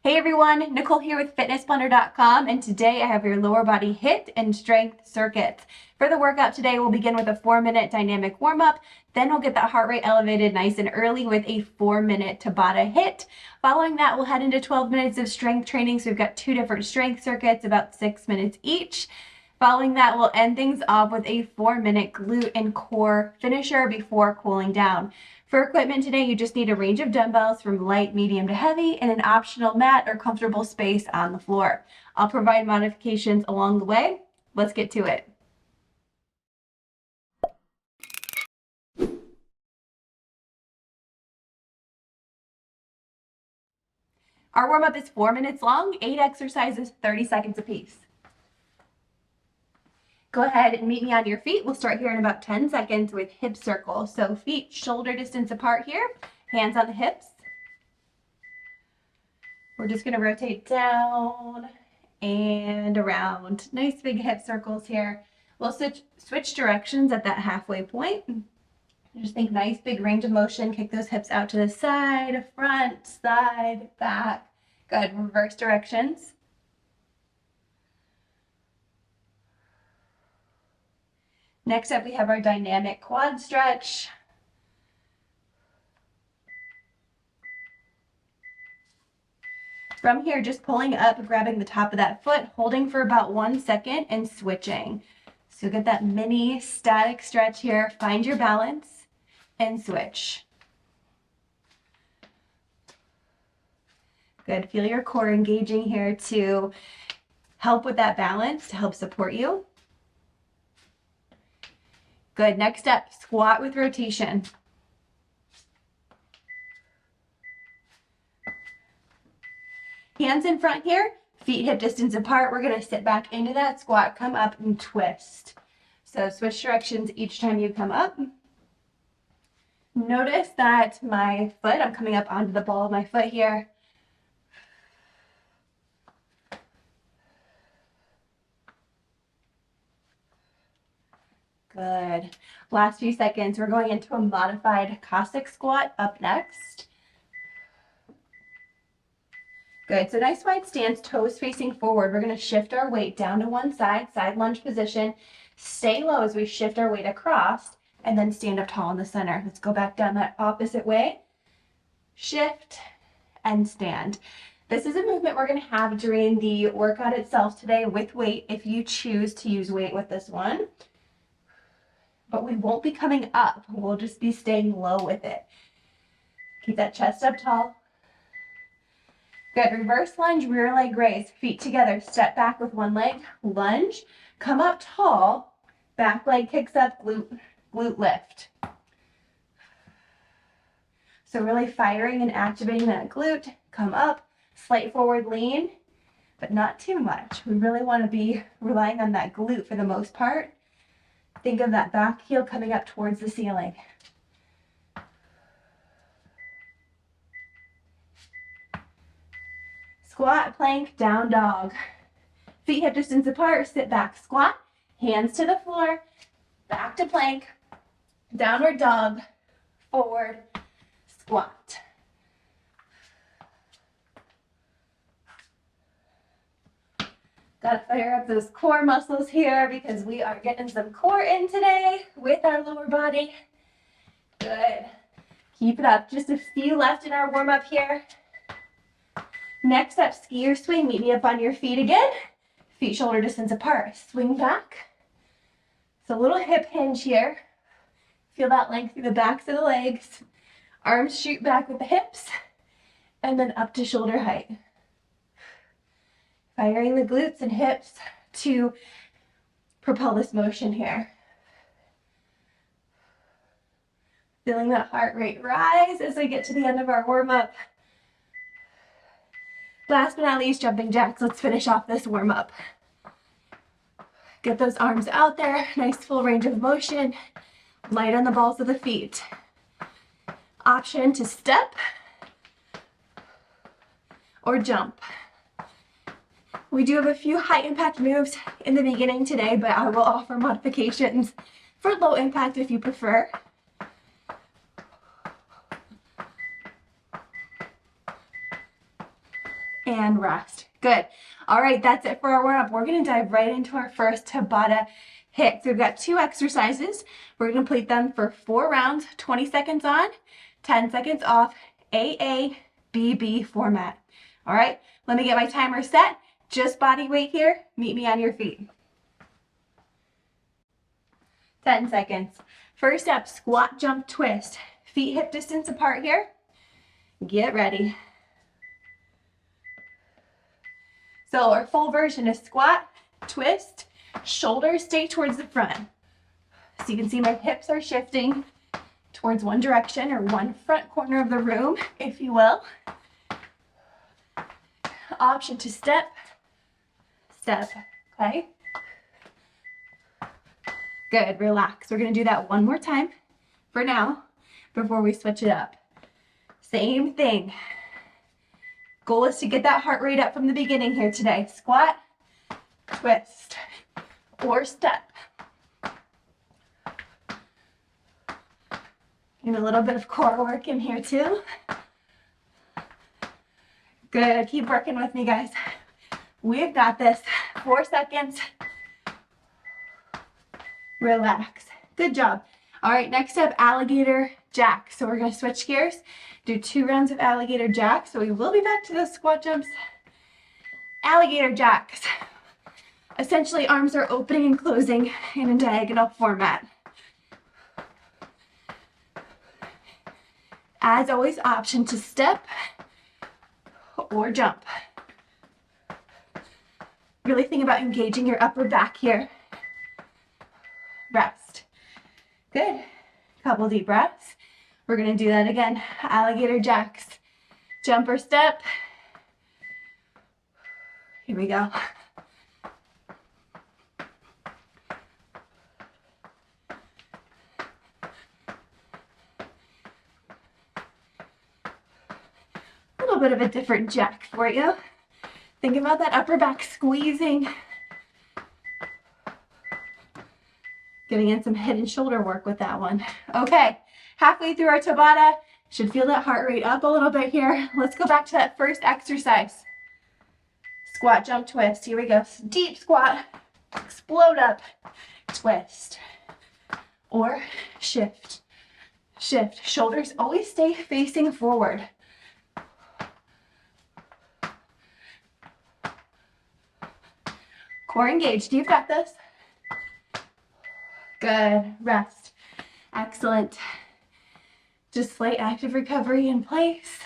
Hey everyone, Nicole here with fitnessblender.com, and today I have your lower body HIIT and strength circuits. For the workout today, we'll begin with a 4-minute dynamic warm-up, then we'll get that heart rate elevated nice and early with a 4-minute Tabata HIIT. Following that, we'll head into 12 minutes of strength training, so we've got 2 different strength circuits, about 6 minutes each. Following that, we'll end things off with a 4-minute glute and core finisher before cooling down. For equipment today, you just need a range of dumbbells from light, medium to heavy, and an optional mat or comfortable space on the floor. I'll provide modifications along the way. Let's get to it. Our warm-up is 4 minutes long, 8 exercises, 30 seconds apiece. Go ahead and meet me on your feet. We'll start here in about 10 seconds with hip circle. So feet shoulder distance apart here, hands on the hips. We're just going to rotate down and around. Nice big hip circles here. We'll switch directions at that halfway point. Just think nice big range of motion. Kick those hips out to the side, front, side, back. Good. Reverse directions. Next up, we have our dynamic quad stretch. From here, just pulling up, grabbing the top of that foot, holding for about 1 second and switching. So get that mini static stretch here. Find your balance and switch. Good. Feel your core engaging here to help with that balance, to help support you. Good. Next up, squat with rotation. Hands in front here, feet hip distance apart. We're going to sit back into that squat, come up and twist. So switch directions each time you come up. Notice that my foot, I'm coming up onto the ball of my foot here. Good. Last few seconds, we're going into a modified Cossack squat up next. Good. So nice wide stance, toes facing forward. We're going to shift our weight down to one side, side lunge position. Stay low as we shift our weight across, and then stand up tall in the center. Let's go back down that opposite way. Shift and stand. This is a movement we're going to have during the workout itself today with weight, if you choose to use weight with this one. But we won't be coming up. We'll just be staying low with it. Keep that chest up tall. Good. Reverse lunge, rear leg raise. Feet together. Step back with one leg. Lunge. Come up tall. Back leg kicks up. Glute lift. So really firing and activating that glute. Come up. Slight forward lean, but not too much. We really want to be relying on that glute for the most part. Think of that back heel coming up towards the ceiling. Squat, plank, down dog. Feet hip distance apart, sit back, squat, hands to the floor, back to plank, downward dog, forward, squat. Gotta fire up those core muscles here because we are getting some core in today with our lower body. Good. Keep it up. Just a few left in our warm-up here. Next up, ski or swing. Meet me up on your feet again. Feet shoulder distance apart. Swing back. It's a little hip hinge here. Feel that length through the backs of the legs. Arms shoot back with the hips. And then up to shoulder height. Firing the glutes and hips to propel this motion here. Feeling that heart rate rise as we get to the end of our warm-up. Last but not least, jumping jacks. Let's finish off this warm-up. Get those arms out there. Nice full range of motion. Light on the balls of the feet. Option to step or jump. We do have a few high impact moves in the beginning today, but I will offer modifications for low impact if you prefer. and rest. Good. All right, that's it for our warm-up. We're going to dive right into our first Tabata HIIT. So we've got 2 exercises. We're going to complete them for 4 rounds, 20 seconds on, 10 seconds off, AABB format. All right, let me get my timer set. Just body weight here. Meet me on your feet. 10 seconds. First up, squat, jump, twist. Feet hip distance apart here. Get ready. So our full version is squat, twist, shoulders stay towards the front. So you can see my hips are shifting towards one direction or one front corner of the room, if you will. Option to step, step, okay? Good, relax. We're gonna do that one more time for now before we switch it up. Same thing. Goal is to get that heart rate up from the beginning here today. Squat, twist, or step. And a little bit of core work in here too. Good, keep working with me, guys. We've got this. 4 seconds. Relax. Good job. All right, next up, alligator jack. So we're gonna switch gears, do 2 rounds of alligator jack. So we will be back to those squat jumps. Alligator jacks. Essentially, arms are opening and closing in a diagonal format. As always, option to step or jump. Really think about engaging your upper back here. Rest. Good. Couple deep breaths. We're gonna do that again. Alligator jacks. Jump or step. Here we go. A little bit of a different jack for you. Think about that upper back squeezing. Getting in some head and shoulder work with that one. Okay, halfway through our Tabata. Should feel that heart rate up a little bit here. Let's go back to that first exercise. Squat, jump, twist. Here we go. Deep squat, explode up, twist. Or shift, shift. Shoulders always stay facing forward. Core engaged. You've got this. Good. Rest. Excellent. Just slight active recovery in place.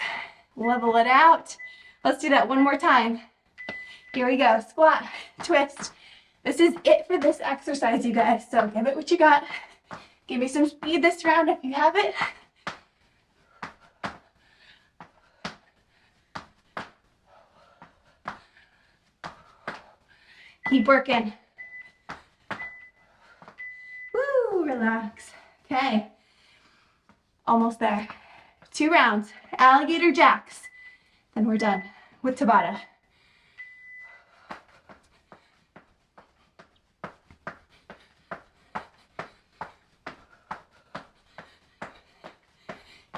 Level it out. Let's do that one more time. Here we go. Squat, twist. This is it for this exercise, you guys. So give it what you got. Give me some speed this round if you have it. Keep working. Woo, relax. Okay. Almost there. 2 rounds. Alligator jacks. Then we're done with Tabata.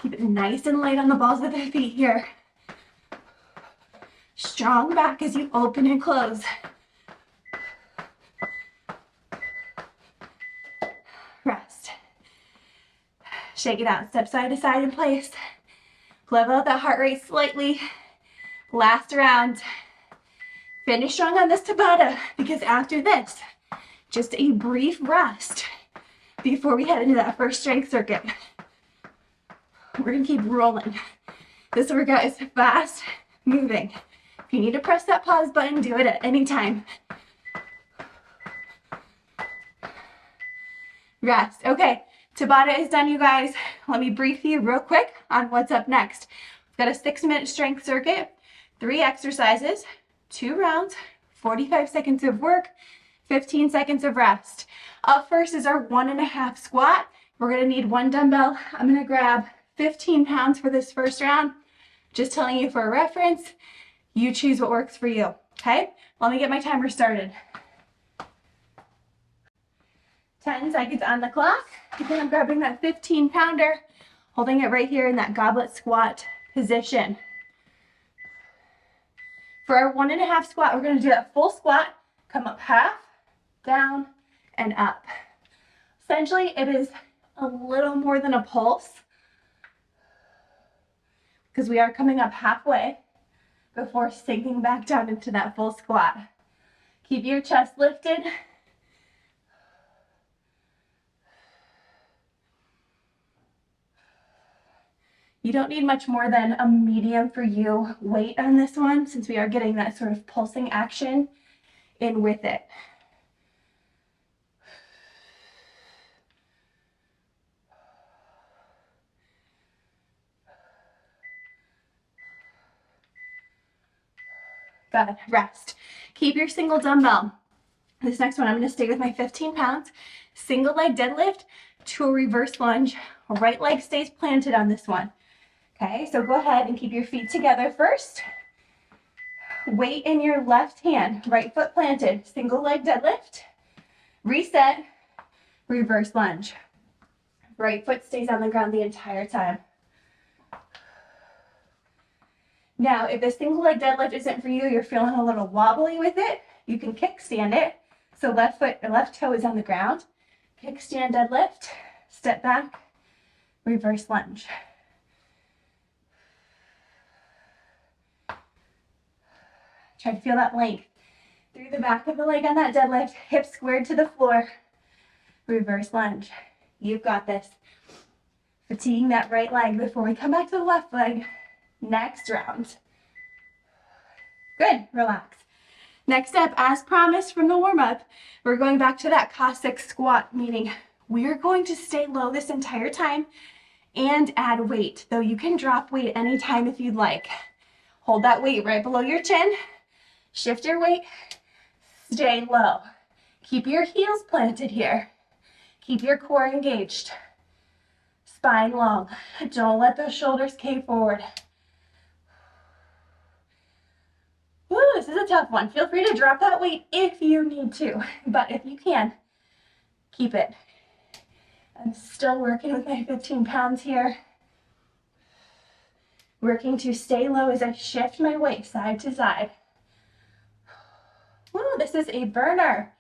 Keep it nice and light on the balls of the feet here. Strong back as you open and close. Rest. Shake it out. Step side to side in place. Level out that heart rate slightly. Last round. Finish strong on this Tabata because after this, just a brief rest before we head into that first strength circuit. We're gonna keep rolling. This workout is fast moving. If you need to press that pause button, do it at any time. Rest. Okay, Tabata is done, you guys. Let me brief you real quick on what's up next. We've got a 6-minute strength circuit, 3 exercises, 2 rounds, 45 seconds of work, 15 seconds of rest. Up first is our 1.5 squat. We're gonna need 1 dumbbell. I'm gonna grab 15 pounds for this first round. Just telling you for a reference, you choose what works for you, okay? Let me get my timer started. 10 seconds on the clock. Again, I'm grabbing that 15-pounder, holding it right here in that goblet squat position. For our 1.5 squat, we're going to do that full squat, come up half, down, and up. Essentially, it is a little more than a pulse because we are coming up halfway before sinking back down into that full squat. Keep your chest lifted. You don't need much more than a medium for you weight on this one, since we are getting that sort of pulsing action in with it. Good. Rest. Keep your single dumbbell. This next one, I'm going to stay with my 15 pounds. Single leg deadlift to a reverse lunge. Right leg stays planted on this one. Okay, so go ahead and keep your feet together first. Weight in your left hand, right foot planted. Single leg deadlift. Reset. Reverse lunge. Right foot stays on the ground the entire time. Now, if the single leg deadlift isn't for you, you're feeling a little wobbly with it, you can kickstand it. So left foot or left toe is on the ground. Kickstand deadlift, step back, reverse lunge. Try to feel that length through the back of the leg on that deadlift, hips squared to the floor, reverse lunge. You've got this. Fatiguing that right leg before we come back to the left leg. Next round. Good, relax. Next up, as promised from the warm-up, we're going back to that Cossack squat, meaning we're going to stay low this entire time and add weight, though you can drop weight anytime if you'd like. Hold that weight right below your chin, shift your weight, stay low. Keep your heels planted here. Keep your core engaged. Spine long. Don't let those shoulders cave forward. Woo, this is a tough one. Feel free to drop that weight if you need to, but if you can, keep it. I'm still working with my 15 pounds here. Working to stay low as I shift my weight side to side. Woo, this is a burner.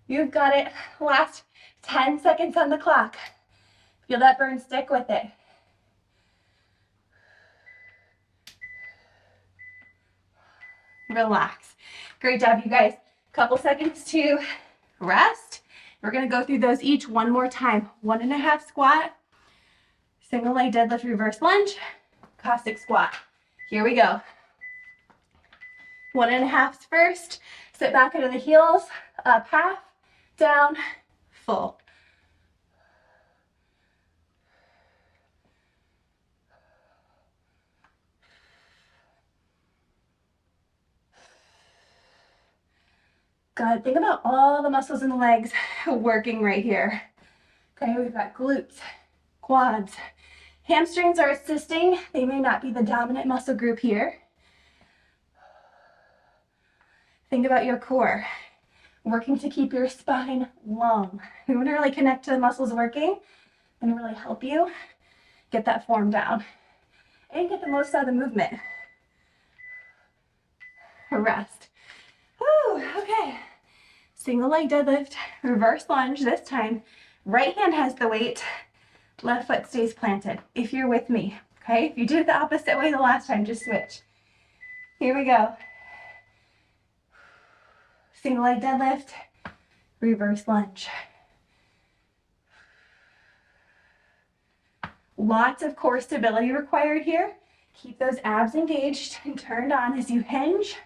You've got it. Last 10 seconds on the clock. Feel that burn, stick with it. Relax. Great job, you guys. Couple seconds to rest. We're gonna go through those each one more time. 1.5 squat, single leg deadlift, reverse lunge, Cossack squat. Here we go. 1.5 first. Sit back into the heels, up half, down, full. Good. Think about all the muscles in the legs working right here. Okay, we've got glutes, quads. Hamstrings are assisting. They may not be the dominant muscle group here. Think about your core, working to keep your spine long. We want to really connect to the muscles working and really help you get that form down and get the most out of the movement. Rest. Woo, okay. Single leg deadlift, reverse lunge. This time, right hand has the weight, left foot stays planted. If you're with me, okay? If you did it the opposite way the last time, just switch. Here we go. Single leg deadlift, reverse lunge. Lots of core stability required here. Keep those abs engaged and turned on as you hinge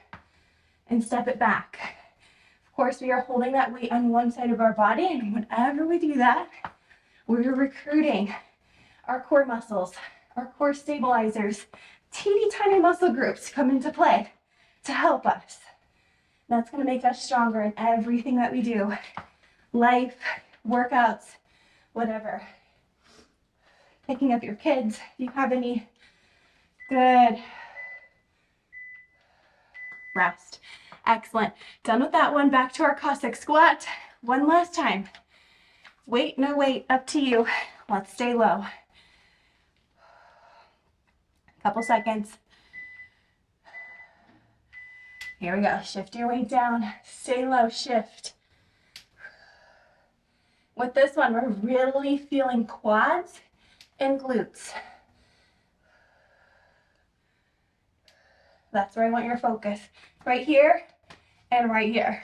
and step it back. Of course, we are holding that weight on one side of our body, and whenever we do that, we're recruiting our core muscles, our core stabilizers, teeny tiny muscle groups come into play to help us. That's going to make us stronger in everything that we do. Life, workouts, whatever. Picking up your kids, if you have any. Good. Rest. Excellent. Done with that one. Back to our Cossack squat. One last time. Weight, no weight, up to you. Let's stay low. Couple seconds. Here we go. Shift your weight down. Stay low. Shift. With this one, we're really feeling quads and glutes. That's where I want your focus. Right here and right here.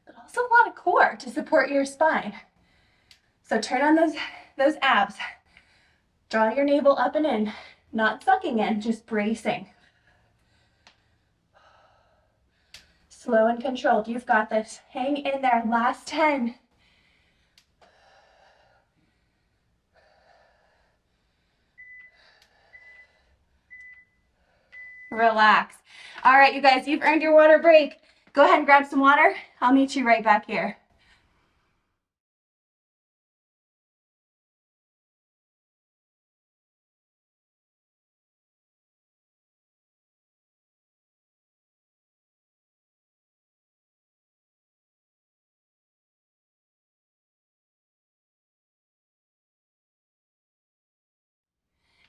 But also a lot of core to support your spine. So turn on those abs. Draw your navel up and in. Not sucking in, just bracing. Slow and controlled. You've got this. Hang in there. Last 10. Relax. All right, you guys, you've earned your water break. Go ahead and grab some water. I'll meet you right back here.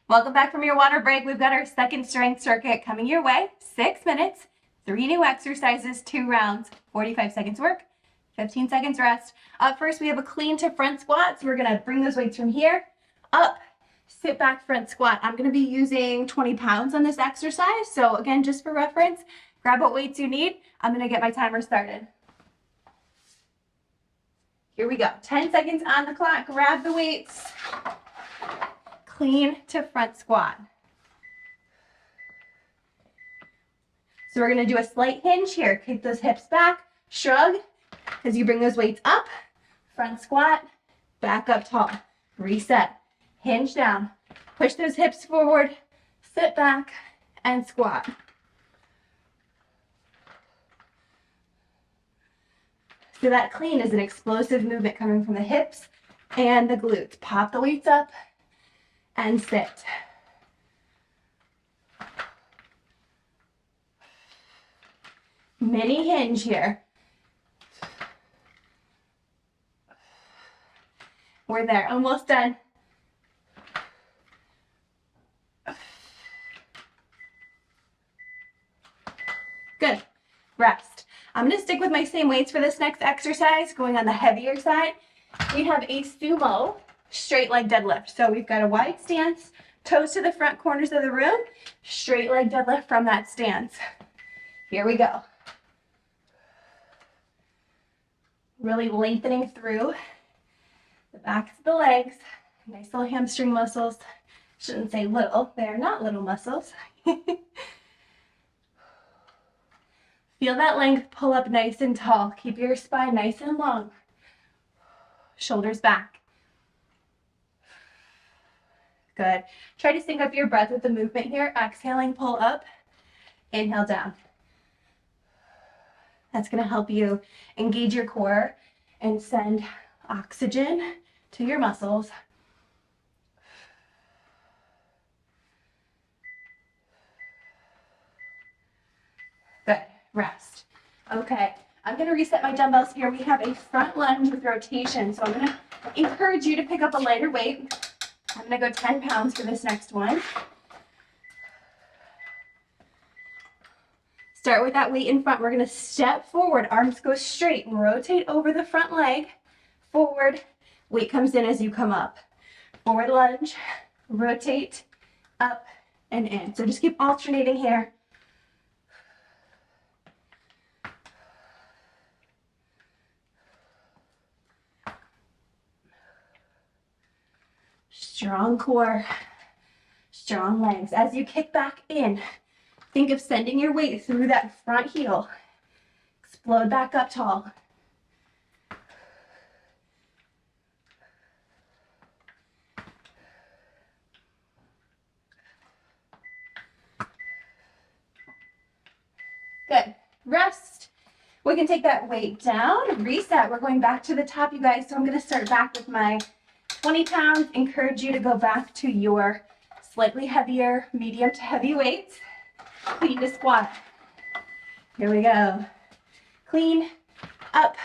Welcome back from your water break. We've got our second strength circuit coming your way. 6 minutes, 3 new exercises, 2 rounds, 45 seconds work, 15 seconds rest. Up first, we have a clean to front squat. So we're gonna bring those weights from here, up, sit back front squat. I'm gonna be using 20 pounds on this exercise. So again, just for reference, grab what weights you need. I'm gonna get my timer started. Here we go, 10 seconds on the clock. Grab the weights. Clean to front squat. So we're gonna do a slight hinge here. Kick those hips back, shrug as you bring those weights up, front squat, back up tall, reset, hinge down, push those hips forward, sit back, and squat. So that clean is an explosive movement coming from the hips and the glutes. Pop the weights up, and sit. Mini hinge here. We're there, almost done. Good, rest. I'm gonna stick with my same weights for this next exercise, going on the heavier side. We have a sumo straight leg deadlift. So we've got a wide stance, toes to the front corners of the room, straight leg deadlift from that stance. Here we go. Really lengthening through the backs of the legs. Nice little hamstring muscles. Shouldn't say little, they're not little muscles. Feel that length pull up nice and tall. Keep your spine nice and long. Shoulders back. Good. Try to sync up your breath with the movement here. Exhaling, pull up. Inhale down. That's going to help you engage your core and send oxygen to your muscles. Good. Rest. Okay. I'm going to reset my dumbbells here. We have a front lunge with rotation. So I'm going to encourage you to pick up a lighter weight. I'm going to go 10 pounds for this next one. Start with that weight in front. We're going to step forward. Arms go straight. Rotate over the front leg. Forward. Weight comes in as you come up. Forward lunge. Rotate. Up and in. So just keep alternating here. Strong core, strong legs. As you kick back in, think of sending your weight through that front heel. Explode back up tall. Good. Rest. We can take that weight down, reset. We're going back to the top, you guys. So I'm going to start back with my 20 pounds. Encourage you to go back to your slightly heavier, medium to heavy weights. Clean to squat. Here we go. Clean, up,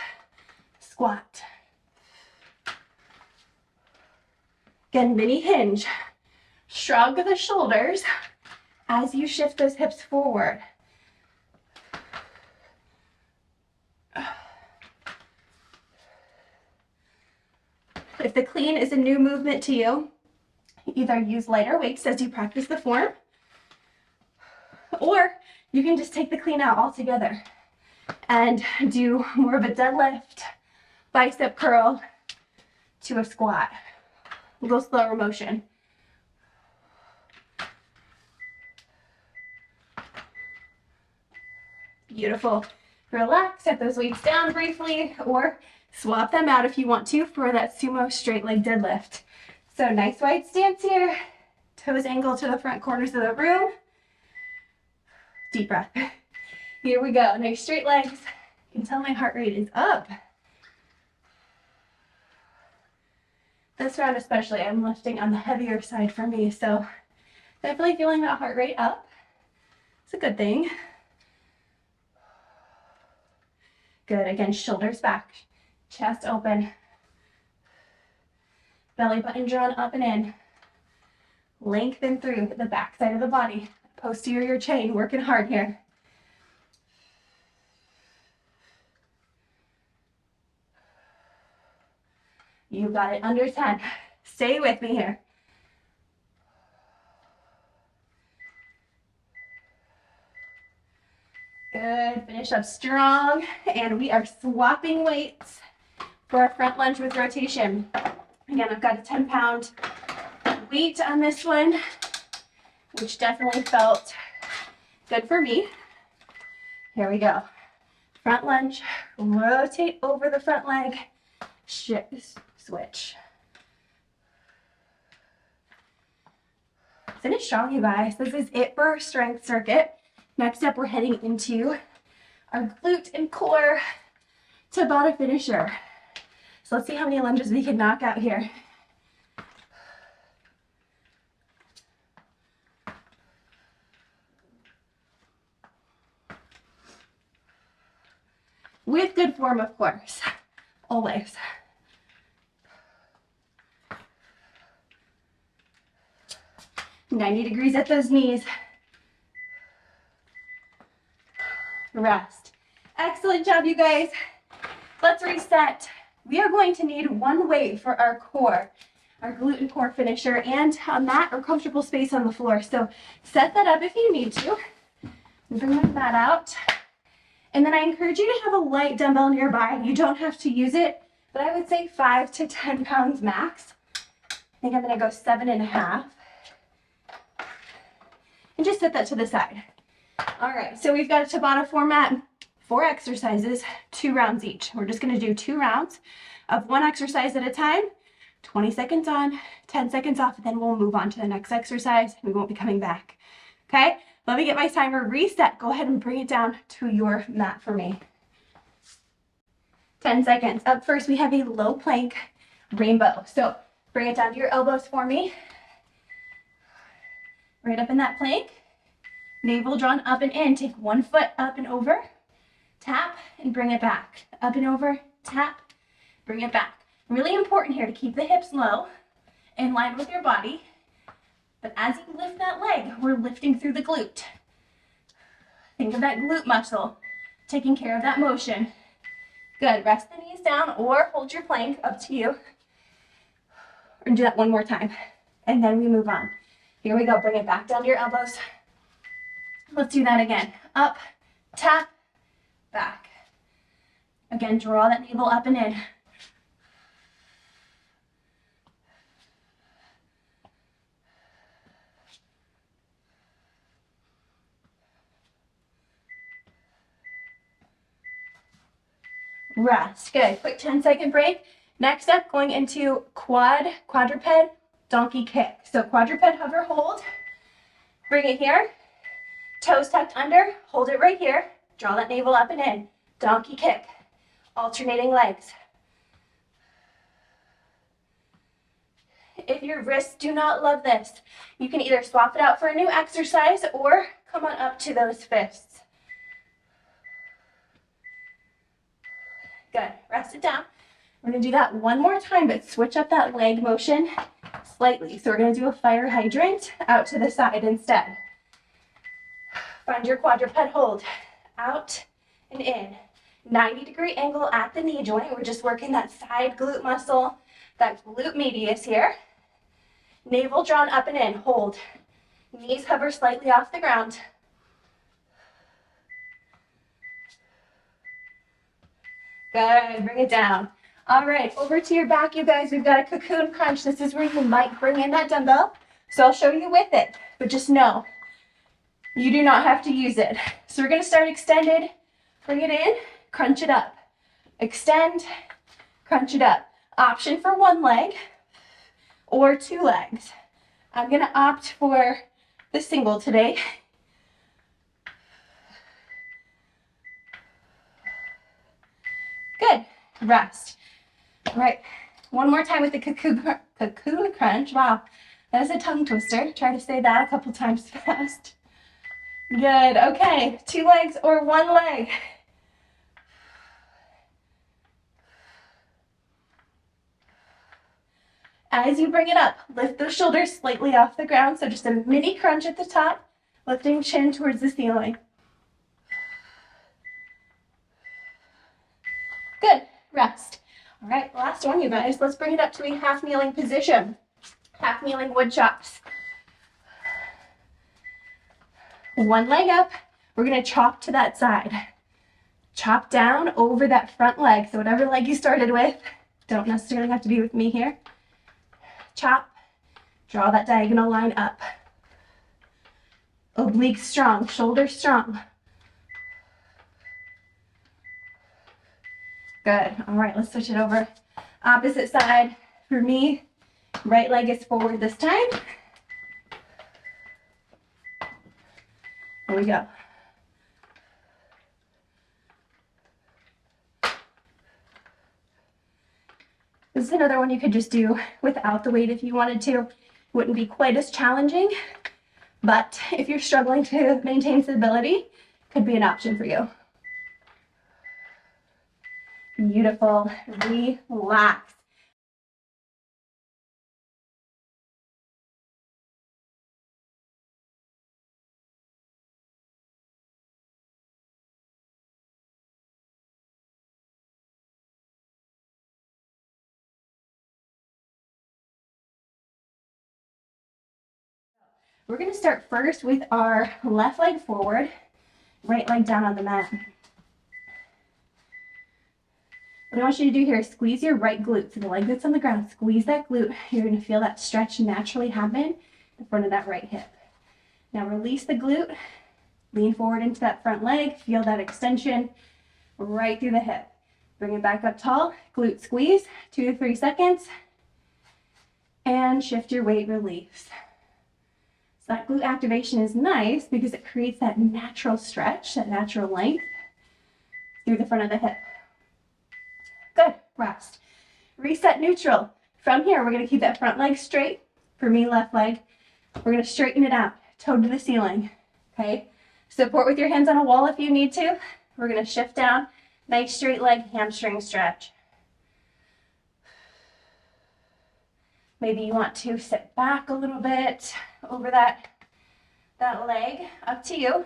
squat. Again, mini hinge. Shrug the shoulders. as you shift those hips forward. If the clean is a new movement to you, either use lighter weights as you practice the form, or you can just take the clean out altogether and do more of a deadlift, bicep curl to a squat. A little slower motion. Beautiful. Relax, set those weights down briefly, or swap them out if you want to for that sumo straight leg deadlift. So nice wide stance here. Toes angle to the front corners of the room. Deep breath. Here we go. Nice straight legs. You can tell my heart rate is up. This round especially, I'm lifting on the heavier side for me, so definitely feeling that heart rate up. It's a good thing. Good. Again, shoulders back, chest open, belly button drawn up and in. Lengthen through the back side of the body. Posterior chain, working hard here. You got it, under 10. Stay with me here. Good, finish up strong, and we are swapping weights for our front lunge with rotation. Again, I've got a 10-pound weight on this one, which definitely felt good for me. Here we go. Front lunge, rotate over the front leg, switch. Finish strong, you guys. This is it for our strength circuit. Next up, we're heading into our glute and core Tabata finisher. So let's see how many lunges we can knock out here. With good form, of course, always. $90 degrees at those knees. Rest. Excellent job, you guys. Let's reset. We are going to need one weight for our core, our glute and core finisher, and a mat or comfortable space on the floor. So set that up if you need to. Bring my mat out. And then I encourage you to have a light dumbbell nearby. You don't have to use it, but I would say 5 to 10 pounds max. I think I'm gonna go 7.5. And just set that to the side. All right, so we've got a Tabata format, 4 exercises, 2 rounds each. We're just gonna do 2 rounds of 1 exercise at a time, 20 seconds on, 10 seconds off, and then we'll move on to the next exercise. We won't be coming back, okay? Let me get my timer reset. Go ahead and bring it down to your mat for me. 10 seconds. Up first, we have a low plank rainbow. So bring it down to your elbows for me. Right up in that plank. Navel drawn up and in. Take 1 foot up and over. Tap and bring it back. Up and over, tap, bring it back. Really important here to keep the hips low, in line with your body. But as you lift that leg, we're lifting through the glute. Think of that glute muscle, taking care of that motion. Good, rest the knees down or hold your plank, up to you. Or do that one more time, and then we move on. Here we go, bring it back down to your elbows. Let's do that again. Up, tap, back. Again, draw that navel up and in. Rest. Good. Quick 10-second break. Next up, going into quadruped donkey kick. So quadruped hover hold. Bring it here. Toes tucked under. Hold it right here. Draw that navel up and in. Donkey kick. Alternating legs. If your wrists do not love this, you can either swap it out for a new exercise or come on up to those fists. Good. Rest it down. We're going to do that one more time, but switch up that leg motion slightly. So we're going to do a fire hydrant out to the side instead. Find your quadruped hold. Out and in. 90-degree angle at the knee joint. We're just working that side glute muscle, that glute medius here. Navel drawn up and in. Hold. Knees hover slightly off the ground. Good. Bring it down. All right, over to your back, you guys. We've got a cocoon crunch. This is where you might bring in that dumbbell. So I'll show you with it, but just know you do not have to use it. So we're going to start extended. Bring it in, crunch it up. Extend, crunch it up. Option for one leg or two legs. I'm going to opt for the single today. Good. Rest. All right. One more time with the cocoon crunch. Wow. That is a tongue twister. Try to say that a couple times fast. Good. Okay. Two legs or one leg. As you bring it up, lift those shoulders slightly off the ground. So just a mini crunch at the top, lifting chin towards the ceiling. Good. Rest. All right, last one, you guys. Let's bring it up to a half kneeling position. Half kneeling wood chops. One leg up. We're going to chop to that side. Chop down over that front leg. So whatever leg you started with, don't necessarily have to be with me here. Chop. Draw that diagonal line up. Obliques strong, shoulders strong. Good. All right, let's switch it over. Opposite side. For me, right leg is forward this time. Here we go. This is another one you could just do without the weight if you wanted to. It wouldn't be quite as challenging, but if you're struggling to maintain stability, could be an option for you. Beautiful. Relax. We're going to start first with our left leg forward, right leg down on the mat. What I want you to do here is squeeze your right glute. So the leg that's on the ground, squeeze that glute. You're going to feel that stretch naturally happen in the front of that right hip. Now release the glute, lean forward into that front leg, feel that extension right through the hip. Bring it back up tall, glute squeeze, 2 to 3 seconds, and shift your weight, release. So that glute activation is nice because it creates that natural stretch, that natural length through the front of the hip. Good. Rest. Reset neutral. From here, we're going to keep that front leg straight. For me, left leg. We're going to straighten it out, toe to the ceiling. Okay? Support with your hands on a wall if you need to. We're going to shift down. Nice straight leg, hamstring stretch. Maybe you want to sit back a little bit over that leg. Up to you.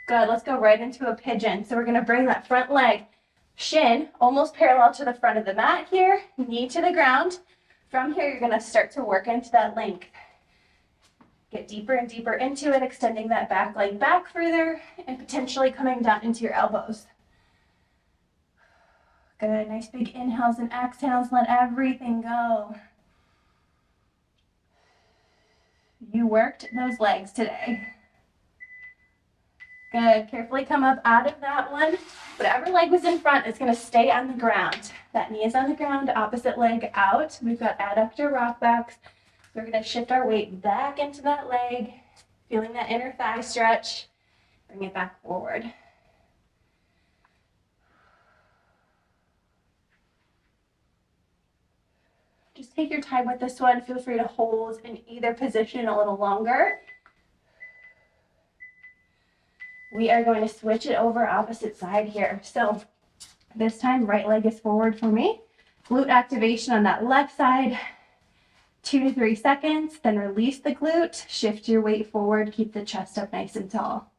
Good. Let's go right into a pigeon. So we're going to bring that front leg, shin, almost parallel to the front of the mat here, knee to the ground. From here, you're going to start to work into that length. Get deeper and deeper into it, extending that back leg back further and potentially coming down into your elbows. Good. Nice big inhales and exhales. Let everything go. You worked those legs today. Good. Carefully come up out of that one. Whatever leg was in front is going to stay on the ground. That knee is on the ground, opposite leg out. We've got adductor rockbacks. We're going to shift our weight back into that leg, feeling that inner thigh stretch. Bring it back forward. Just take your time with this one. Feel free to hold in either position a little longer. We are going to switch it over opposite side here. So this time, right leg is forward for me. Glute activation on that left side. 2 to 3 seconds, then release the glute, shift your weight forward, keep the chest up nice and tall.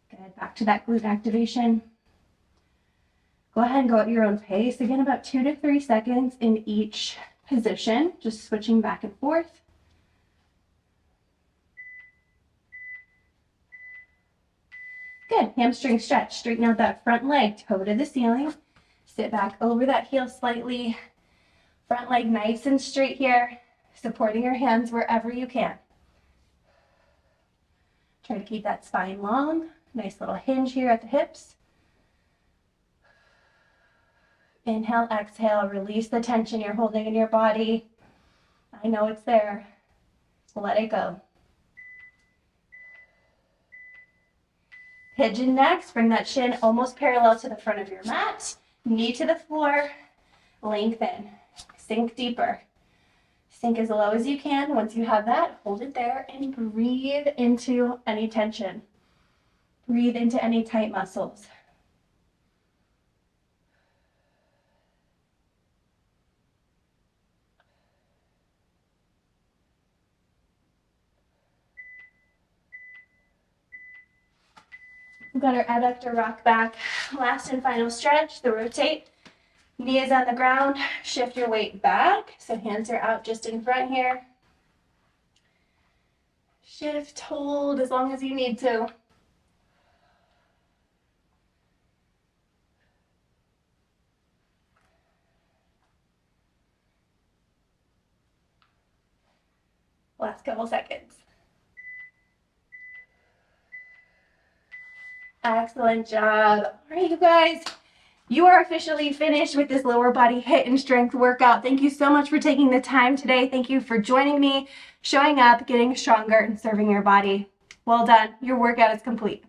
Good, back to that glute activation. Go ahead and go at your own pace. Again, about 2 to 3 seconds in each position, just switching back and forth. Good, hamstring stretch. Straighten out that front leg, toe to the ceiling. Sit back over that heel slightly. Front leg nice and straight here, supporting your hands wherever you can. Try to keep that spine long. Nice little hinge here at the hips. Inhale, exhale, release the tension you're holding in your body. I know it's there. Let it go. Pigeon next, bring that shin almost parallel to the front of your mat. Knee to the floor, lengthen, sink deeper. Sink as low as you can. Once you have that, hold it there and breathe into any tension. Breathe into any tight muscles. We've got our adductor rock back. Last and final stretch, the rotate. Knee is on the ground. Shift your weight back. So hands are out just in front here. Shift, hold as long as you need to. Last couple seconds. Excellent job. All right, you guys, you are officially finished with this lower body HIIT and strength workout. Thank you so much for taking the time today. Thank you for joining me, showing up, getting stronger, and serving your body. Well done. Your workout is complete.